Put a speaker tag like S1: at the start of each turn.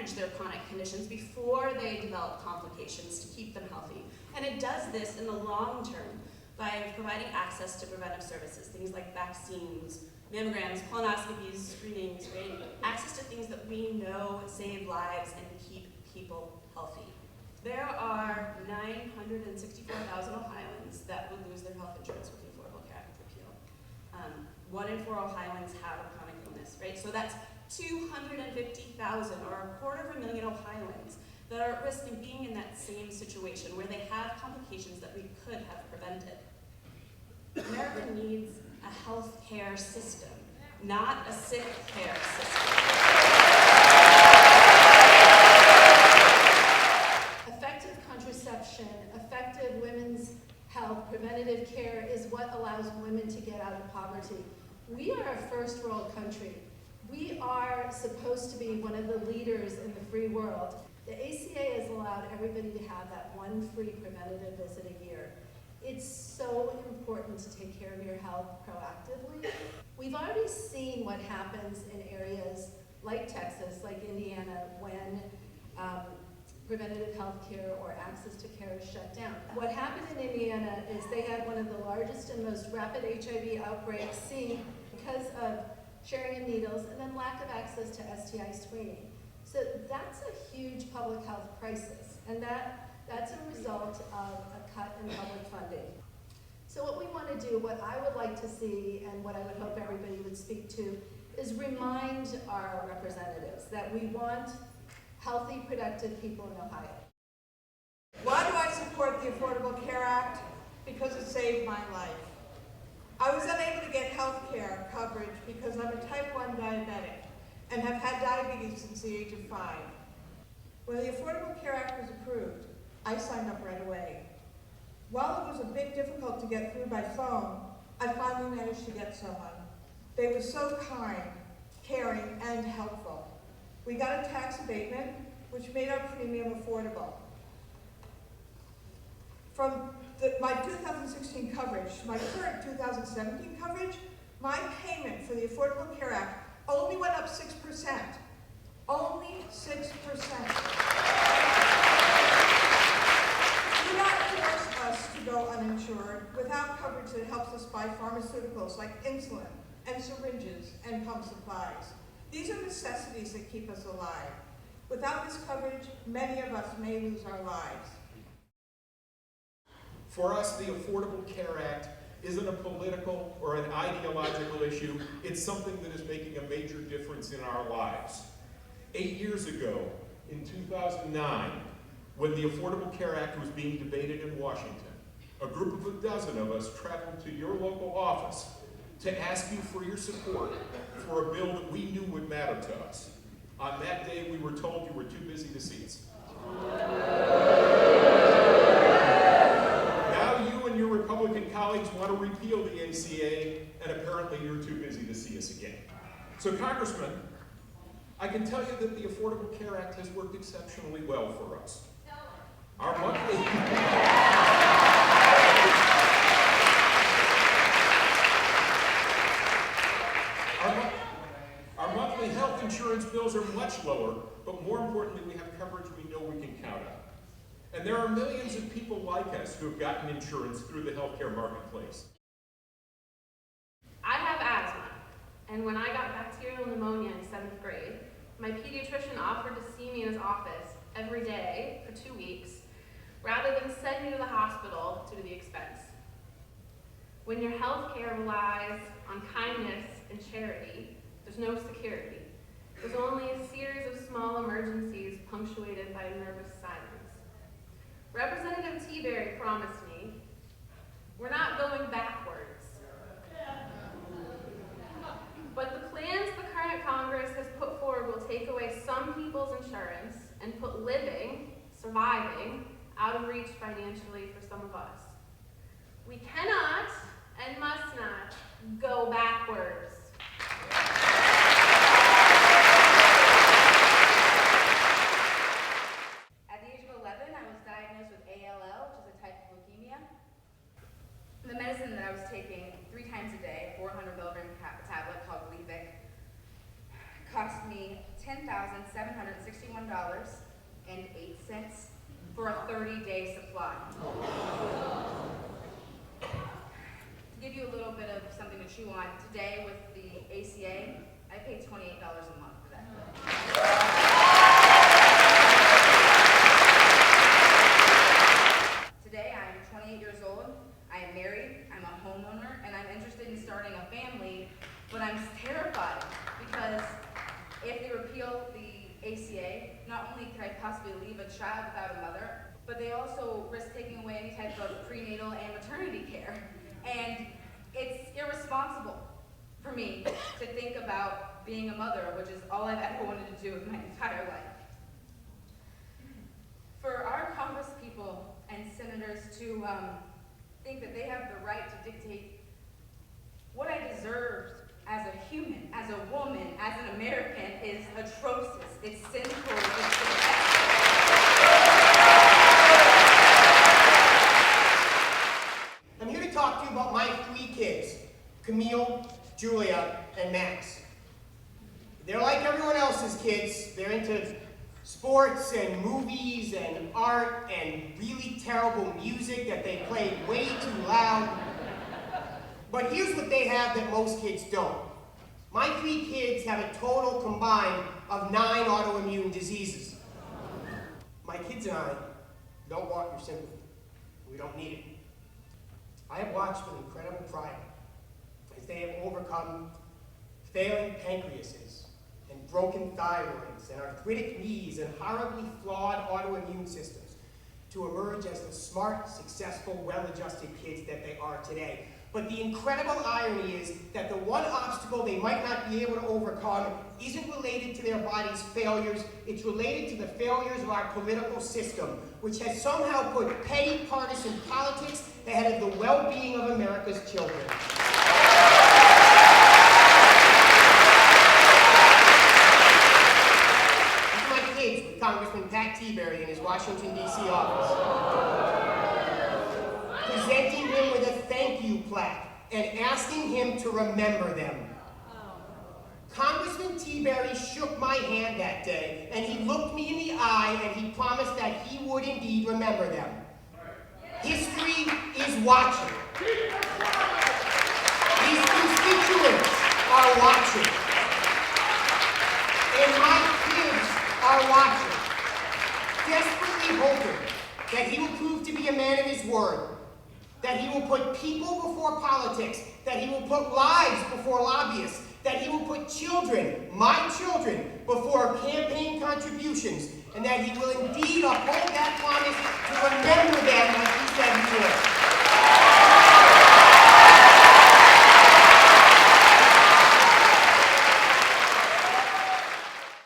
S1: manage their chronic conditions before they develop complications to keep them healthy. And it does this in the long term by providing access to preventive services, things like vaccines, mammograms, colonoscopies, screenings, right? Access to things that we know save lives and keep people healthy. There are 964,000 Ohioans that would lose their health insurance with the Affordable Care Act repeal. 1 in 4 Ohioans have a chronic illness, right? So that's 250,000, or 250,000 Ohioans that are at risk of being in that same situation where they have complications that we could have prevented. America needs a health care system, not a sick care system.
S2: Effective contraception, effective women's health, preventative care is what allows women to get out of poverty. We are a first world country. We are supposed to be one of the leaders in the free world. The ACA has allowed everybody to have that one free preventative visit a year. It's so important to take care of your health proactively. We've already seen what happens in areas like Texas, like Indiana, when preventative health care or access to care is shut down. What happened in Indiana is they had one of the largest and most rapid HIV outbreaks seen because of sharing of needles and then lack of access to STI screening. So that's a huge public health crisis, and that's a result of a cut in public funding. So what we want to do, what I would like to see, and what I would hope everybody would speak to, is remind our representatives that we want healthy, productive people in Ohio.
S3: Why do I support the Affordable Care Act? Because it saved my life. I was unable to get health care coverage because I'm a type 1 diabetic and have had diabetes since the age of 5. When the Affordable Care Act was approved, I signed up right away. While it was a bit difficult to get through by phone, I finally managed to get someone. They were so kind, caring, and helpful. We got a tax abatement, which made our premium affordable. From my 2016 coverage to my current 2017 coverage, my payment for the Affordable Care Act only went up 6%. Only 6%. Do not force us to go uninsured without coverage that helps us buy pharmaceuticals like insulin and syringes and pump supplies. These are necessities that keep us alive. Without this coverage, many of us may lose our lives.
S4: For us, the Affordable Care Act isn't a political or an ideological issue. It's something that is making a major difference in our lives. 8 years ago, in 2009, when the Affordable Care Act was being debated in Washington, a group of a dozen of us traveled to your local office to ask you for your support for a bill that we knew would matter to us. On that day, we were told you were too busy to see us. Now you and your Republican colleagues want to repeal the ACA, and apparently you're too busy to see us again. So, Congressman, I can tell you that the Affordable Care Act has worked exceptionally well for us. Our monthly health insurance bills are much lower, but more importantly, we have coverage we know we can count on. And there are millions of people like us who have gotten insurance through the healthcare marketplace.
S1: I have asthma, and when I got bacterial pneumonia in 7th grade, my pediatrician offered to see me in his office every day for 2 weeks, rather than send me to the hospital due to the expense. When your health care relies on kindness and charity, there's no security. There's only a series of small emergencies punctuated by nervous silence. Representative Tiberi promised me, we're not going backwards. But the plans the current Congress has put forward will take away some people's insurance and put living, surviving, out of reach financially for some of us. We cannot and must not go backwards.
S5: At the age of 11, I was diagnosed with ALL, which is a type of leukemia. The medicine that I was taking 3 times a day, 400 milligram tablet called Gleevec, cost me $10,761.08 for a 30-day supply. To give you a little bit of something to chew on, today with the ACA, I pay $28 a month for that. Today, I am 28 years old, I am married, I'm a homeowner, and I'm interested in starting a family, but I'm terrified because if they repeal the ACA, not only could I possibly leave a child without a mother, but they also risk taking away any type of prenatal and maternity care. And it's irresponsible for me to think about being a mother, which is all I've ever wanted to do in my entire life. For our Congress people and senators to think that they have the right to dictate what I deserve as a human, as a woman, as an American is atrocious. It's sinful. It's
S6: I'm here to talk to you about my 3 kids, Camille, Julia, and Max. They're like everyone else's kids. They're into sports and movies and art and really terrible music that they play way too loud. But here's what they have that most kids don't. My 3 kids have a total combined of 9 autoimmune diseases. My kids and I don't want your sympathy. We don't need it. I have watched with incredible pride as they have overcome failing pancreases and broken thyroids and arthritic knees and horribly flawed autoimmune systems to emerge as the smart, successful, well-adjusted kids that they are today. But the incredible irony is that the one obstacle they might not be able to overcome isn't related to their body's failures, it's related to the failures of our political system, which has somehow put petty partisan politics ahead of the well-being of America's children. These are my kids with Congressman Pat Tiberi in his Washington, D.C. office, presenting him with a thank you plaque and asking him to remember them. Congressman Tiberi shook my hand that day, and he looked me in the eye, and he promised that he would indeed remember them. History is watching. These constituents are watching. And my kids are watching, desperately hoping that he will prove to be a man of his word, that he will put people before politics, that he will put lives before lobbyists, that he will put children, my children, before campaign contributions, and that he will indeed uphold that promise to remember them like he said he would.